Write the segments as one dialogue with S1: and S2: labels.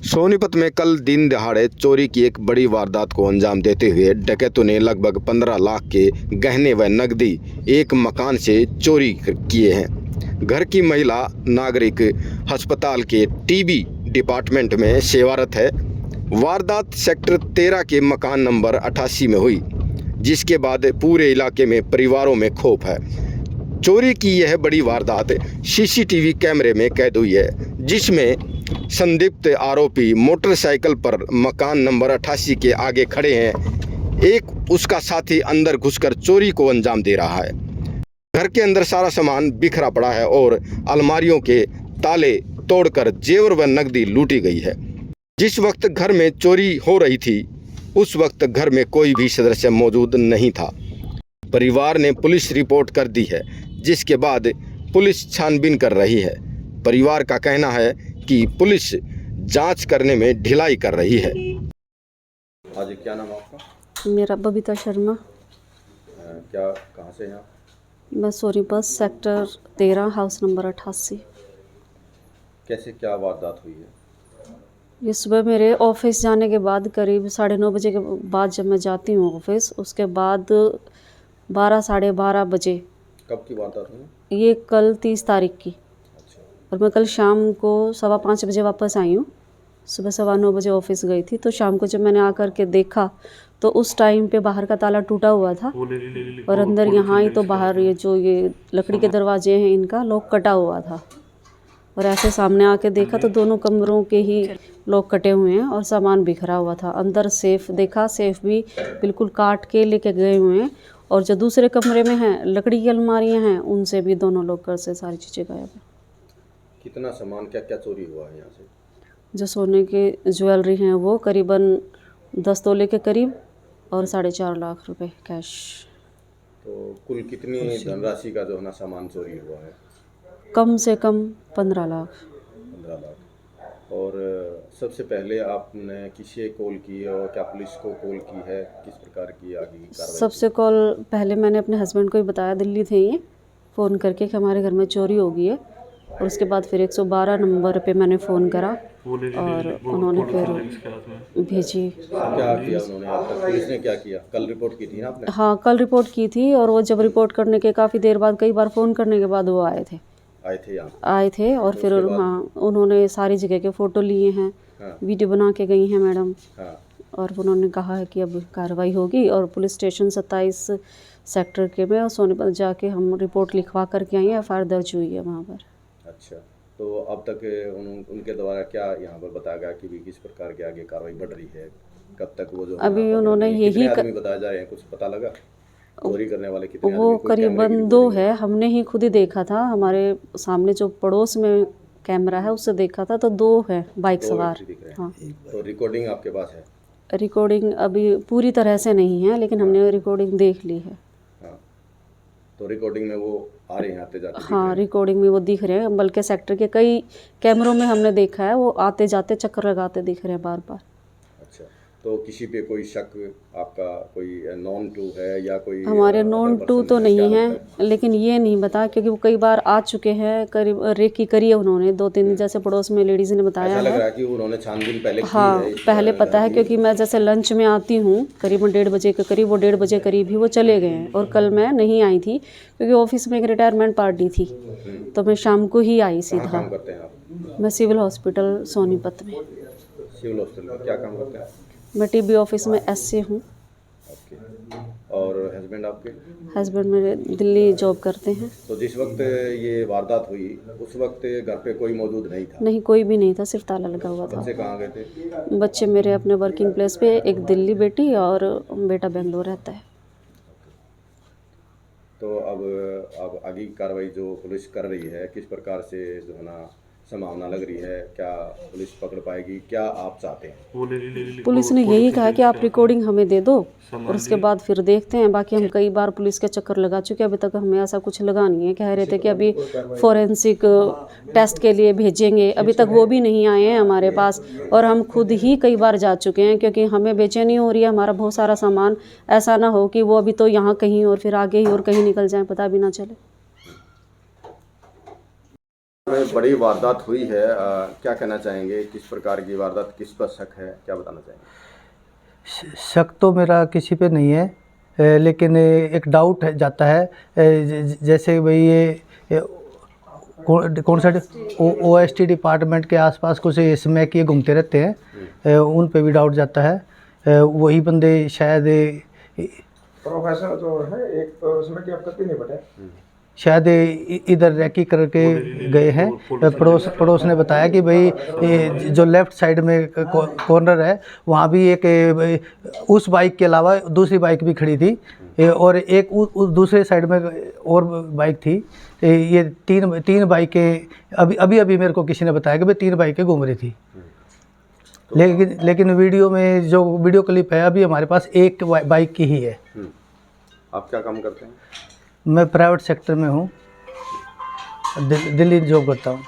S1: सोनीपत में कल दिन दहाड़े चोरी की एक बड़ी वारदात को अंजाम देते हुए डकैतों ने लगभग 15 लाख के गहने व नकदी एक मकान से चोरी किए हैं। घर की महिला नागरिक अस्पताल के टीबी डिपार्टमेंट में सेवारत है। वारदात सेक्टर 13 के मकान नंबर 88 में हुई, जिसके बाद पूरे इलाके में परिवारों में खौफ है। चोरी की यह बड़ी वारदात सीसीटीवी कैमरे में कैद हुई है, जिसमें संदिग्ध आरोपी मोटरसाइकिल पर मकान नंबर 88 के आगे खड़े हैं। एक उसका साथी अंदर घुसकर चोरी को अंजाम दे रहा है। घर के अंदर सारा सामान बिखरा पड़ा है और अलमारियों के ताले तोड़कर जेवर व नकदी लूटी गई है। जिस वक्त घर में चोरी हो रही थी, उस वक्त घर में कोई भी सदस्य मौजूद नहीं था। परिवार ने पुलिस रिपोर्ट कर दी है, जिसके बाद पुलिस छानबीन कर रही है। परिवार का कहना है कि पुलिस जांच करने में ढिलाई कर रही है।
S2: हाँ जी, क्या नाम है आपका?
S3: मेरा बबीता शर्मा।
S2: क्या कहाँ से हैं आप?
S3: मैं सोनीपत सेक्टर 13 हाउस नंबर 88।
S2: कैसे क्या वारदात हुई है?
S3: ये सुबह मेरे ऑफिस जाने के बाद करीब 9:30 बजे के बाद जब मैं जाती हूँ ऑफिस, उसके बाद 12 साढ़े 12 बजे।
S2: कब की वारदात हुई?
S3: ये कल 30 तारीख की।
S2: अच्छा।
S3: और मैं कल शाम को 5:15 बजे वापस आई हूँ। सुबह 9:15 बजे ऑफिस गई थी, तो शाम को जब मैंने आकर के देखा तो उस टाइम पे बाहर का ताला टूटा हुआ था और अंदर यहाँ ही तो बाहर ये लकड़ी के दरवाजे हैं, इनका लॉक कटा हुआ था। और ऐसे सामने आके देखा तो दोनों कमरों के ही लॉक कटे हुए हैं और सामान बिखरा हुआ था। अंदर सेफ देखा, सेफ भी बिल्कुल काट के लेके गए हुए हैं। और जो दूसरे कमरे में हैं, लकड़ी की अलमारियां हैं, उनसे भी दोनों लॉकर से सारी चीज़ें गायब हैं।
S2: कितना सामान क्या क्या चोरी हुआ है यहाँ से?
S3: जो सोने के ज्वेलरी हैं वो करीबन 10 तोले के करीब और 4.5 लाख रुपए कैश।
S2: तो कुल कितनी धनराशि का जो है ना सामान चोरी हुआ है?
S3: कम से कम 15 लाख।
S2: 15 लाख। और सबसे पहले आपने किसे कॉल की और क्या पुलिस को कॉल की है? किस प्रकार की आगे की कार्रवाई?
S3: सबसे कॉल पहले मैंने अपने हस्बैंड को ही बताया, दिल्ली थे ये, फ़ोन करके कि हमारे घर में चोरी हो गई है। और उसके बाद फिर 112 नंबर पे मैंने फ़ोन करा और उन्होंने फिर भेजी।
S2: क्या किया उन्होंने? अब तक पुलिस ने क्या किया? कल रिपोर्ट की थी ना आपने?
S3: हाँ, कल रिपोर्ट की थी। और वो जब रिपोर्ट करने के काफ़ी देर बाद, कई बार फ़ोन करने के बाद वो आए थे
S2: यहाँ
S3: आए थे। और फिर हाँ, उन्होंने सारी जगह के फ़ोटो लिए हैं।
S2: हाँ।
S3: वीडियो बना के गई हैं मैडम।
S2: हाँ।
S3: और उन्होंने कहा है कि अब कार्रवाई होगी और पुलिस स्टेशन 27 सेक्टर के में और सोनीपत जाके हम रिपोर्ट लिखवा करके आई हैं। FIR दर्ज हुई है वहाँ पर।
S2: अच्छा, तो अब तक उनके द्वारा क्या यहाँ पर बताया गया कि भी किस प्रकार के आगे कार्रवाई बढ़ रही है? कब तक वो जो
S3: अभी उन्होंने यही
S2: आदमी बताया जा रहे हैं, कुछ पता लगा? चोरी करने वाले कितने
S3: वो
S2: आदमी?
S3: करीबन 2 है। हमने ही खुद ही देखा था, हमारे सामने जो पड़ोस में कैमरा है उससे देखा था, तो 2 है बाइक सवार। हाँ।
S2: तो रिकॉर्डिंग आपके पास है?
S3: रिकॉर्डिंग अभी पूरी तरह से नहीं है, लेकिन हमने रिकॉर्डिंग देख ली है।
S2: हाँ। तो रिकॉर्डिंग में वो आ रहे हैं, आते जाते?
S3: हाँ, रिकॉर्डिंग में वो दिख रहे हैं, बल्कि सेक्टर के कई कैमरों में हमने देखा है, वो आते जाते चक्कर लगाते दिख रहे हैं बार बार।
S2: अच्छा, तो किसी पे कोई शक आपका, कोई नॉन टू है या कोई?
S3: हमारे नॉन टू तो नहीं है, लेकिन ये नहीं बता, क्योंकि वो कई बार आ चुके हैं। करीब रेकी करी है उन्होंने 2-3 दिन, जैसे पड़ोस में लेडीज़ ने बताया
S2: लग
S3: है।
S2: रहा है कि उन्होंने छानबीन पहले की
S3: हाँ,
S2: है?
S3: पहले पता है, क्योंकि मैं जैसे लंच में आती हूँ करीबन 1:30 बजे के करीब, वो 1:30 बजे करीब ही वो चले गए हैं। और कल मैं नहीं आई थी क्योंकि ऑफिस में एक रिटायरमेंट पार्टी थी, तो मैं शाम को ही आई सीधा।
S2: काम करते हैं आप?
S3: मैं सिविल हॉस्पिटल सोनीपत में।
S2: सिविल हॉस्पिटल में क्या काम करते हैं?
S3: मैं टीबी ऑफिस में SC हूँ।
S2: ओके। और हस्बैंड आपके?
S3: हस्बैंड मेरे दिल्ली जॉब करते हैं।
S2: तो जिस वक्त ये वारदात हुई उस वक्त घर पे कोई मौजूद नहीं था?
S3: नहीं, कोई भी नहीं था, सिर्फ ताला लगा हुआ था।
S2: बच्चे कहाँ गए थे?
S3: बच्चे मेरे अपने वर्किंग प्लेस पे, एक दिल्ली बेटी और बेटा बेंगलोर रहता है।
S2: तो अब आगे की कार्रवाई जो पुलिस कर रही है, किस प्रकार से जो है ना संभावना लग रही है? क्या पुलिस पकड़ पाएगी? क्या आप चाहते हैं?
S3: पुलिस ने यही कहा कि आप रिकॉर्डिंग हमें दे दो और उसके बाद फिर देखते हैं। बाकी हम कई बार पुलिस के चक्कर लगा चुके हैं, अभी तक हमें ऐसा कुछ लगा नहीं है। कह रहे थे कि अभी फोरेंसिक टेस्ट के लिए भेजेंगे, अभी तक वो भी नहीं आए हैं हमारे पास। और हम खुद ही कई बार जा चुके हैं, क्योंकि हमें बेचैनी हो रही है। हमारा बहुत सारा सामान, ऐसा ना हो कि वो अभी तो यहाँ कहीं और फिर आगे ही और कहीं निकल जाए, पता भी ना चले।
S2: में बड़ी वारदात हुई है, क्या कहना चाहेंगे? किस प्रकार की वारदात, किस पर शक है, क्या बताना चाहेंगे?
S4: शक तो मेरा किसी पे नहीं है, लेकिन एक डाउट जाता है, जैसे भाई ये कौन सा OST डिपार्टमेंट के आसपास कुछ स्मैक ये घूमते रहते हैं, उन पे भी डाउट जाता है। वही बंदे शायद
S5: प्रोफेशनल जो है एक तो उसमें क्या आपत्ति नहीं बटे,
S4: शायद इधर रैकी करके गए हैं। पड़ोस ने बताया कि भाई ये जो लेफ़्ट साइड में कॉर्नर है वहाँ भी एक उस बाइक के अलावा दूसरी बाइक भी खड़ी थी, और एक दूसरे साइड में और बाइक थी। ये तीन बाइकें अभी मेरे को किसी ने बताया कि भाई 3 बाइकें घूम रही थी। लेकिन वीडियो में जो वीडियो क्लिप है अभी हमारे पास एक बाइक की ही है।
S2: आप क्या काम करते हैं?
S4: मैं प्राइवेट सेक्टर में हूँ, दिल्ली जॉब करता हूँ।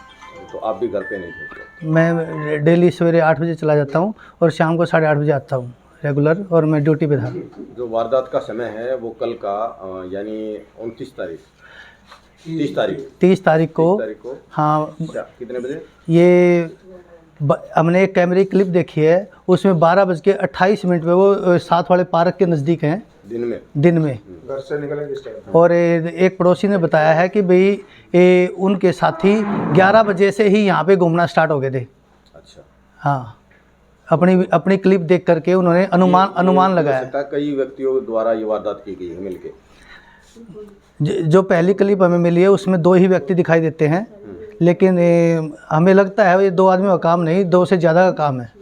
S2: तो आप भी घर पे नहीं थे?
S4: मैं डेली सवेरे 8 बजे चला जाता हूँ और शाम को 8:30 बजे आता हूँ रेगुलर, और मैं ड्यूटी पे था।
S2: जो वारदात का समय है वो कल का यानी 29 तारीख 30 तारीख को
S4: हाँ।
S2: कितने बजे?
S4: ये हमने एक कैमरे की क्लिप देखी है, उसमें 12:28 पे वो साथ वाले पार्क के नज़दीक हैं दिन में
S5: घर से निकलेंगे इस टाइम।
S4: और एक पड़ोसी ने बताया है कि भाई उनके साथी 11 बजे से ही यहाँ पे घूमना स्टार्ट हो गए थे।
S2: अच्छा।
S4: हाँ, अपनी क्लिप देख करके उन्होंने अनुमान लगाया।
S2: कई व्यक्तियों द्वारा ये वारदात की गई है मिलके।
S4: जो पहली क्लिप हमें मिली है उसमें 2 ही व्यक्ति दिखाई देते हैं, लेकिन हमें लगता है ये 2 आदमी का काम नहीं, 2 से ज़्यादा का काम है।